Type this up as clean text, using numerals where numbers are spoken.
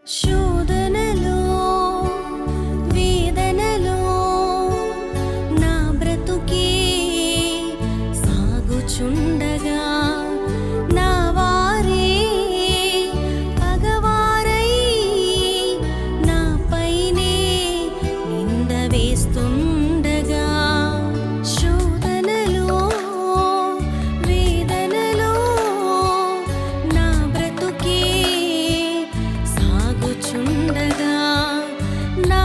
శోధనలో వేదనలో నా బ్రతుకే సాగుచుండగా నా వారే పగవారై నాపైనే నింద వేస్తుండగా శోధనలో వేదనలో నా బ్రతుకే సాగుచుండగా నా